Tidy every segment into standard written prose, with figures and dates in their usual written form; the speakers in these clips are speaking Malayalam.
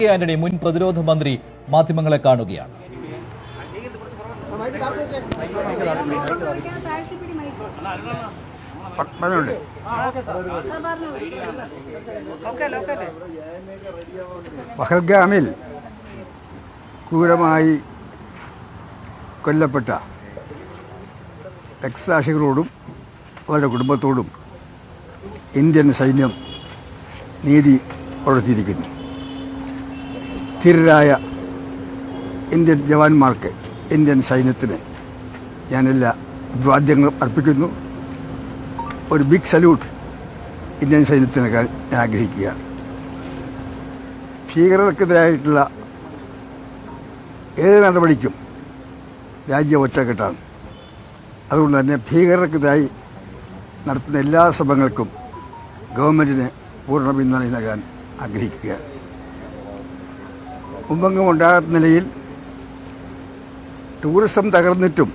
ആന്റണി മുൻ പ്രതിരോധ മന്ത്രി മാധ്യമങ്ങളെ കാണുകയാണ്. പഹൽഗാമിൽ ക്രൂരമായി കൊല്ലപ്പെട്ട രക്തസാക്ഷികളോടും അവരുടെ കുടുംബത്തോടും ഇന്ത്യൻ സൈന്യം നീതി പുലർത്തിയിരിക്കുന്നു. ധീരരായ ഇന്ത്യൻ ജവാന്മാർക്ക്, ഇന്ത്യൻ സൈന്യത്തിന് ഞാനെല്ലാ അഭിവാദ്യങ്ങളും അർപ്പിക്കുന്നു. ഒരു ബിഗ് സല്യൂട്ട് ഇന്ത്യൻ സൈന്യത്തിന് ഞാൻ ആഗ്രഹിക്കുകയാണ്. ഭീകരർക്കെതിരായിട്ടുള്ള ഏത് നടപടിക്കും രാജ്യം ഒറ്റക്കെട്ടാണ്. അതുകൊണ്ട് തന്നെ ഭീകരർക്കെതിരായി നടത്തുന്ന എല്ലാ ശ്രമങ്ങൾക്കും ഗവൺമെൻറ്റിന് പൂർണ്ണ പിന്തുണ നൽകാൻ ആഗ്രഹിക്കുകയാണ്. മുമ്പെങ്ങുമുണ്ടാകാത്ത നിലയിൽ ടൂറിസം തകർന്നിട്ടും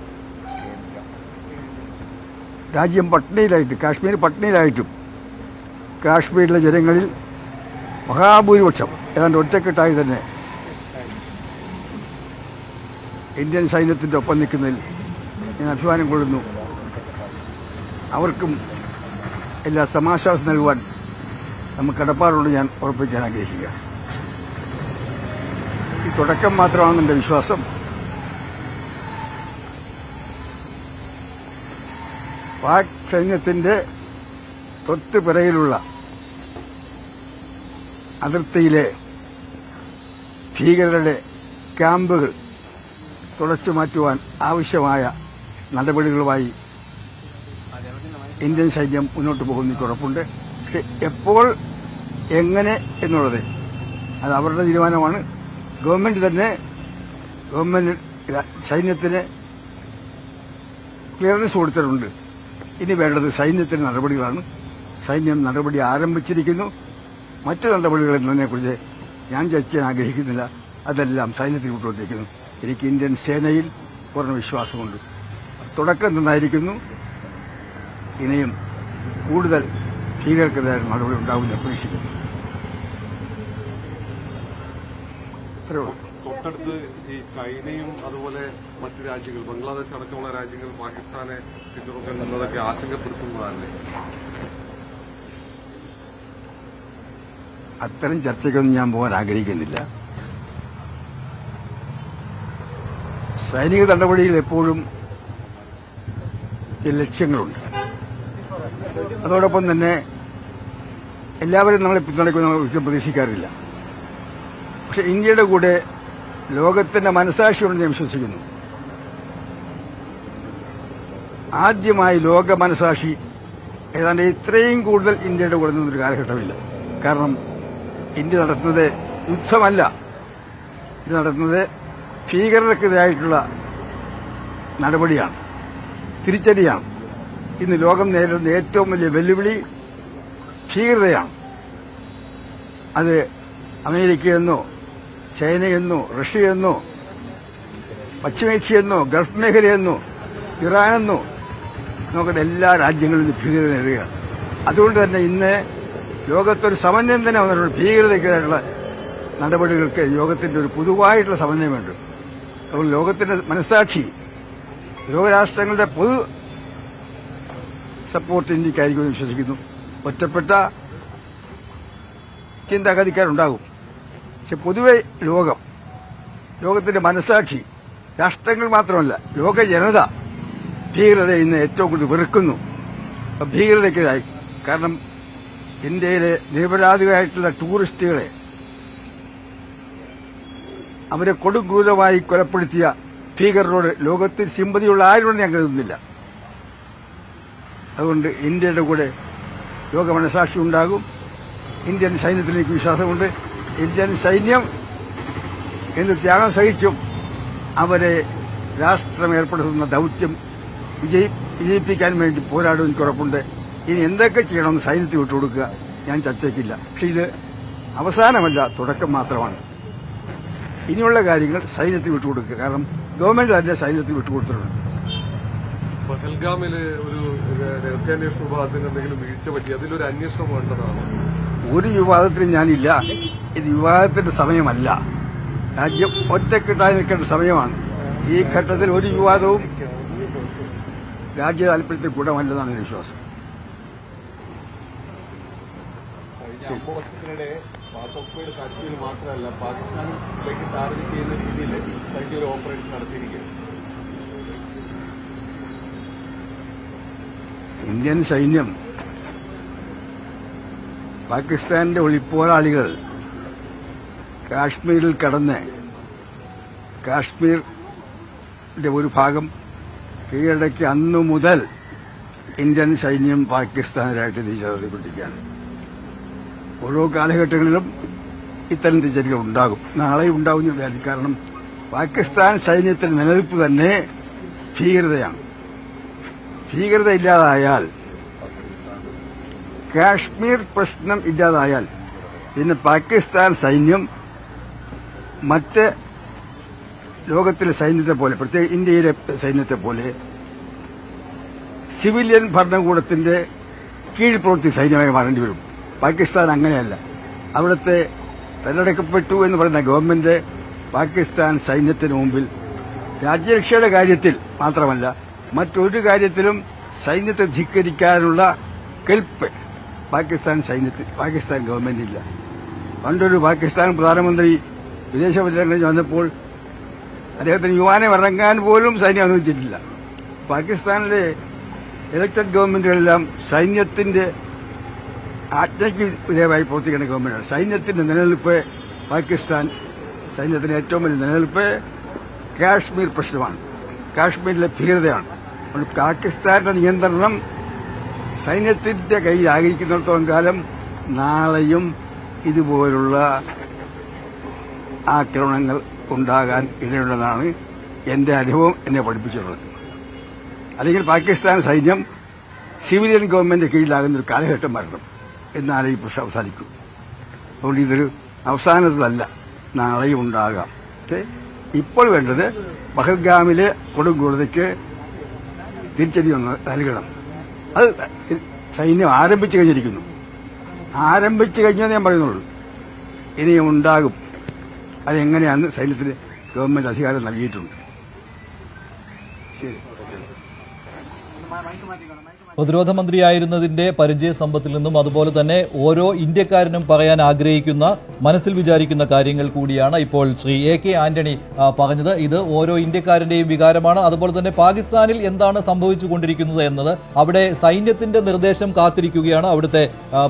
രാജ്യം പട്ടിണിയിലായിട്ട്, കാശ്മീർ പട്ടിണിയിലായിട്ടും കാശ്മീരിലെ ജനങ്ങളിൽ മഹാഭൂരിപക്ഷം ഏതാണ്ട് ഒറ്റക്കെട്ടായി തന്നെ ഇന്ത്യൻ സൈന്യത്തിൻ്റെ ഒപ്പം നിൽക്കുന്നതിൽ ഞാൻ അഭിമാനം കൊള്ളുന്നു. അവർക്കും എല്ലാ സമാശ്വാസം നൽകുവാൻ നമുക്ക് കടപ്പാടുകൊണ്ട് ഞാൻ ഉറപ്പിക്കാൻ ആഗ്രഹിക്കുക. ഈ തുടക്കം മാത്രമാണെന്ന് എൻ്റെ വിശ്വാസം. പാക് സൈന്യത്തിൻ്റെ തൊട്ടുപിറയിലുള്ള അതിർത്തിയിലെ ഭീകരരുടെ ക്യാമ്പുകൾ തുടച്ചു മാറ്റുവാൻ ആവശ്യമായ നടപടികളുമായി ഇന്ത്യൻ സൈന്യം മുന്നോട്ട് പോകുന്നതിന് ഉറപ്പുണ്ട്. പക്ഷെ എപ്പോൾ, എങ്ങനെ എന്നുള്ളത് അത് അവരുടെ തീരുമാനമാണ്. ഗവൺമെന്റ് സൈന്യത്തിന് ക്ലിയറൻസ് കൊടുത്തിട്ടുണ്ട്. ഇനി വേണ്ടത് സൈന്യത്തിന്റെ നടപടികളാണ്. സൈന്യം നടപടി ആരംഭിച്ചിരിക്കുന്നു. മറ്റ് നടപടികൾ എന്നതിനെക്കുറിച്ച് ഞാൻ ചർച്ച ചെയ്യാൻ ആഗ്രഹിക്കുന്നില്ല. അതെല്ലാം സൈന്യത്തിൽ വിട്ടുകൊണ്ടിരിക്കുന്നു. എനിക്ക് ഇന്ത്യൻ സേനയിൽ പൂർണ്ണ വിശ്വാസമുണ്ട്. തുടക്കം നന്നായിരിക്കുന്നു. ഇനിയും കൂടുതൽ ഭീകരർക്കെതിരായ നടപടി ഉണ്ടാകുമെന്ന് പ്രതീക്ഷിക്കുന്നു. തൊട്ടടുത്ത് ഈ ചൈനയും അതുപോലെ മറ്റു രാജ്യങ്ങൾ, ബംഗ്ലാദേശ് അടക്കമുള്ള രാജ്യങ്ങൾ പാകിസ്ഥാനെ പിന്തുണക്കുന്നതൊക്കെ ആശങ്കപ്പെടുത്തുന്നതല്ലേ? അത്തരം ചർച്ചയ്ക്കൊന്നും ഞാൻ പോകാൻ ആഗ്രഹിക്കുന്നില്ല. സൈനിക നടപടിയിൽ എപ്പോഴും ചില ലക്ഷ്യങ്ങളുണ്ട്. അതോടൊപ്പം തന്നെ എല്ലാവരും നമ്മളെ പിന്തുണയ്ക്കുമെന്ന് നമ്മൾ ഒരിക്കലും പ്രതീക്ഷിക്കാറില്ല. പക്ഷെ ഇന്ത്യയുടെ കൂടെ ലോകത്തിന്റെ മനസാക്ഷിയുണ്ടെന്ന് ഞാൻ വിശ്വസിക്കുന്നു. ആദ്യമായി ലോക മനസാക്ഷി ഏതാണ്ട് ഇത്രയും കൂടുതൽ ഇന്ത്യയുടെ കൂടെ നിന്നൊരു കാലഘട്ടമില്ല. കാരണം ഇന്ത്യ നടത്തുന്നത് യുദ്ധമല്ല, ഇത് നടത്തുന്നത് ഭീകരർക്കെതിരായിട്ടുള്ള നടപടിയാണ്, തിരിച്ചടിയാണ്. ഇന്ന് ലോകം നേരിടുന്ന ഏറ്റവും വലിയ വെല്ലുവിളി ഭീകരതയാണ്. അത് അമേരിക്കയെന്നോ ചൈനയെന്നോ റഷ്യയെന്നോ പശ്ചിമേഷ്യയെന്നോ ഗൾഫ് മേഖലയെന്നോ ഇറാനെന്നോ നോക്കുന്ന എല്ലാ രാജ്യങ്ങളിലും ഭീകരത നേരിടുകയാണ്. അതുകൊണ്ട് തന്നെ ഇന്ന് ലോകത്തൊരു സമന്വയം തന്നെ വന്നിട്ടുണ്ട്. ഭീകരതയ്ക്കെതിരായിട്ടുള്ള നടപടികൾക്ക് ലോകത്തിന്റെ ഒരു പൊതുവായിട്ടുള്ള സമന്വയമുണ്ട്. അതുകൊണ്ട് ലോകത്തിന്റെ മനസാക്ഷി, ലോകരാഷ്ട്രങ്ങളുടെ പൊതു സപ്പോർട്ട് ഇന്ത്യക്കായിരിക്കുമെന്ന് വിശ്വസിക്കുന്നു. ഒറ്റപ്പെട്ട ചിന്താഗതിക്കാരുണ്ടാകും. പക്ഷെ പൊതുവെ ലോകത്തിന്റെ മനസാക്ഷി, രാഷ്ട്രങ്ങൾ മാത്രമല്ല ലോക ജനത ഭീകരതയെ ഇന്ന് ഏറ്റവും കൂടുതൽ വെറുക്കുന്നു. ഭീകരതയ്ക്കെതിരായി, കാരണം ഇന്ത്യയിലെ നിരപരാധികളായിട്ടുള്ള ടൂറിസ്റ്റുകളെ അവരെ കൊടുംക്രൂരമായി കൊലപ്പെടുത്തിയ ഭീകരരോട് ലോകത്തിൽ സിമ്പതിയുള്ള ആരോടും ഞാൻ കരുതുന്നില്ല. അതുകൊണ്ട് ഇന്ത്യയുടെ കൂടെ ലോക മനസാക്ഷി ഉണ്ടാകും. ഇന്ത്യൻ സൈന്യത്തിൽ എനിക്ക് വിശ്വാസമുണ്ട്. ഇന്ത്യൻ സൈന്യം എന്ന് ത്യാഗം സഹിച്ചും അവരെ രാഷ്ട്രം ഏർപ്പെടുത്തുന്ന ദൌത്യം വിജയിപ്പിക്കാൻ വേണ്ടി പോരാടും എനിക്ക് ഉറപ്പുണ്ട്. ഇനി എന്തൊക്കെ ചെയ്യണമെന്ന് സൈന്യത്തിൽ വിട്ടുകൊടുക്കുക ഞാൻ ചർച്ചയ്ക്കില്ല. പക്ഷെ ഇത് അവസാനമല്ല, തുടക്കം മാത്രമാണ്. ഇനിയുള്ള കാര്യങ്ങൾ സൈന്യത്തിൽ വിട്ടുകൊടുക്കുക. കാരണം ഗവൺമെന്റ് തന്നെ സൈന്യത്തിൽ വിട്ടുകൊടുത്തിട്ടുണ്ട്. പഹൽഗാമില് ഒരു രഹസ്യാന്വേഷണ വിഭാഗത്തിന് എന്തെങ്കിലും വീഴ്ച പറ്റി അതിലൊരു അന്വേഷണം വേണ്ടതാണ്. ഒരു വിവാദത്തിലും ഞാനില്ല. ഇത് വിവാദത്തിന്റെ സമയമല്ല. രാജ്യം ഒറ്റക്കെട്ടായി നിൽക്കേണ്ട സമയമാണ്. ഈ ഘട്ടത്തിൽ ഒരു വിവാദവും രാജ്യ താൽപര്യത്തിൽ ഗുണമല്ലെന്നാണ് എന്റെ വിശ്വാസം. കഴിഞ്ഞ 5 വർഷത്തിനിടെ പാക് കാശ്മീർ മാത്രമല്ല പാകിസ്ഥാനിലേക്ക് ടാർഗറ്റ് ചെയ്യുന്ന രീതിയിൽ കഴിഞ്ഞ ഒരു ഓപ്പറേഷൻ നടത്തിയിരിക്കുകയാണ്. ഇന്ത്യൻ സൈന്യം പാകിസ്ഥാന്റെ ഒളിപ്പോരാളികൾ കാശ്മീരിൽ കടന്ന് കാശ്മീരിന്റെ ഒരു ഭാഗം കീഴടക്കി അന്നു മുതൽ ഇന്ത്യൻ സൈന്യം പാകിസ്ഥാനിലായിട്ട് തിരിച്ചറിഞ്ഞുകൊണ്ടിരിക്കുകയാണ്. ഓരോ കാലഘട്ടങ്ങളിലും ഇത്തരം തിരിച്ചറികൾ ഉണ്ടാകും, നാളെ ഉണ്ടാകുന്ന വിചാരിക്കും. കാരണം പാകിസ്ഥാൻ സൈന്യത്തിന്റെ നിലനിൽപ്പ് തന്നെ ഭീകരതയാണ്. ഭീകരത ഇല്ലാതായാൽ, കാശ്മീർ പ്രശ്നം ഇല്ലാതായാൽ പിന്നെ പാകിസ്ഥാൻ സൈന്യം മറ്റ് ലോകത്തിലെ സൈന്യത്തെ പോലെ, പ്രത്യേക ഇന്ത്യയിലെ സൈന്യത്തെ പോലെ സിവിലിയൻ ഭരണകൂടത്തിന്റെ കീഴിൽ പ്രവർത്തി സൈന്യമായി മാറേണ്ടി വരും. പാകിസ്ഥാൻ അങ്ങനെയല്ല. അവിടുത്തെ തെരഞ്ഞെടുക്കപ്പെട്ടു എന്ന് പറയുന്ന ഗവൺമെന്റ് പാകിസ്ഥാൻ സൈന്യത്തിന് മുമ്പിൽ രാജ്യരക്ഷയുടെ കാര്യത്തിൽ മാത്രമല്ല മറ്റൊരു കാര്യത്തിലും സൈന്യത്തെ ധിക്കരിക്കാനുള്ള കെൽപ്പ് പാകിസ്ഥാൻ ഗവൺമെന്റില്ല. പണ്ടൊരു പാകിസ്ഥാൻ പ്രധാനമന്ത്രി വിദേശ പര്യടനം വന്നപ്പോൾ അദ്ദേഹത്തിന് വിമാനം ഇറങ്ങാൻ പോലും സൈന്യം അനുവദിച്ചിട്ടില്ല. പാകിസ്ഥാനിലെ ഇലക്ടഡ് ഗവൺമെന്റുകളെല്ലാം സൈന്യത്തിന്റെ ആജ്ഞയ്ക്ക് വിധേയമായി പ്രവർത്തിക്കേണ്ട ഗവൺമെന്റാണ്. സൈന്യത്തിന്റെ നിലനിൽപ്പ് സൈന്യത്തിന്റെ ഏറ്റവും വലിയ നിലനിൽപ്പ് കാശ്മീർ പ്രശ്നമാണ്, കാശ്മീരിലെ ഭീകരതയാണ്. അതുകൊണ്ട് പാകിസ്ഥാന്റെ നിയന്ത്രണം സൈന്യത്തിന്റെ കയ്യിലായിരിക്കുന്നിടത്തോളം കാലം നാളെയും ഇതുപോലുള്ള ആക്രമണങ്ങൾ ഉണ്ടാകാൻ ഇടയുണ്ടെന്നാണ് എന്റെ അനുഭവം എന്നെ പഠിപ്പിച്ചിട്ടുള്ളത്. അല്ലെങ്കിൽ പാകിസ്ഥാൻ സൈന്യം സിവിലിയൻ ഗവൺമെന്റ് കീഴിലാകുന്ന ഒരു കാലഘട്ടം വരണം, എന്നാലേ ഈ പ്രശ്നം അവസാനിക്കൂ. അതുകൊണ്ട് ഇതൊരു അവസാനത്തല്ല, നാളെയും ഉണ്ടാകാം. പക്ഷേ ഇപ്പോൾ വേണ്ടത് പഹൽഗാമിലെ കൊടുംക്രൂരതയ്ക്ക് തിരിച്ചടി നൽകണം. അത് സൈന്യം ആരംഭിച്ചു കഴിഞ്ഞിരിക്കുന്നു. ആരംഭിച്ചു കഴിഞ്ഞെന്ന് ഞാൻ പറയുന്നുള്ളൂ. ഇനിയും ഉണ്ടാകും. അതെങ്ങനെയാണെന്ന് സൈന്യത്തിന് ഗവൺമെന്റ് അധികാരം നൽകിയിട്ടുണ്ട്. ശരി. പ്രതിരോധ മന്ത്രിയായിരുന്നതിന്റെ പരിചയ സമ്പത്തിൽ നിന്നും അതുപോലെ തന്നെ ഓരോ ഇന്ത്യക്കാരനും പറയാൻ ആഗ്രഹിക്കുന്ന, മനസ്സിൽ വിചാരിക്കുന്ന കാര്യങ്ങൾ കൂടിയാണ് ഇപ്പോൾ ശ്രീ AK ആന്റണി പറഞ്ഞത്. ഇത് ഓരോ ഇന്ത്യക്കാരന്റെയും വികാരമാണ്. അതുപോലെ തന്നെ പാകിസ്ഥാനിൽ എന്താണ് സംഭവിച്ചുകൊണ്ടിരിക്കുന്നത് എന്നത് അവിടെ സൈന്യത്തിന്റെ നിർദ്ദേശം കാത്തിരിക്കുകയാണ് അവിടുത്തെ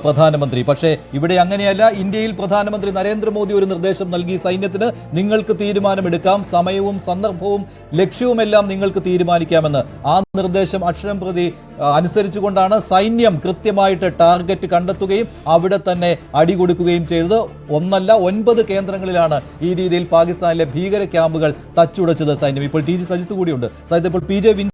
പ്രധാനമന്ത്രി. പക്ഷേ ഇവിടെ അങ്ങനെയല്ല. ഇന്ത്യയിൽ പ്രധാനമന്ത്രി നരേന്ദ്രമോദി ഒരു നിർദ്ദേശം നൽകി സൈന്യത്തിന്, നിങ്ങൾക്ക് തീരുമാനമെടുക്കാം, സമയവും സന്ദർഭവും ലക്ഷ്യവുമെല്ലാം നിങ്ങൾക്ക് തീരുമാനിക്കാമെന്ന്. ആ നിർദ്ദേശം അക്ഷരം പ്രതി അനുസരിച്ചുകൊണ്ടാണ് സൈന്യം കൃത്യമായിട്ട് ടാർഗറ്റ് കണ്ടെത്തുകയും അവിടെ തന്നെ അടികൊടുക്കുകയും ചെയ്തത്. 1 അല്ല 9 കേന്ദ്രങ്ങളിലാണ് ഈ രീതിയിൽ പാകിസ്ഥാനിലെ ഭീകര ക്യാമ്പുകൾ തച്ചുടച്ചത് സൈന്യം. ഇപ്പോൾ TG സജിത്ത് കൂടിയുണ്ട്. സജിത്ത്, ഇപ്പോൾ PJ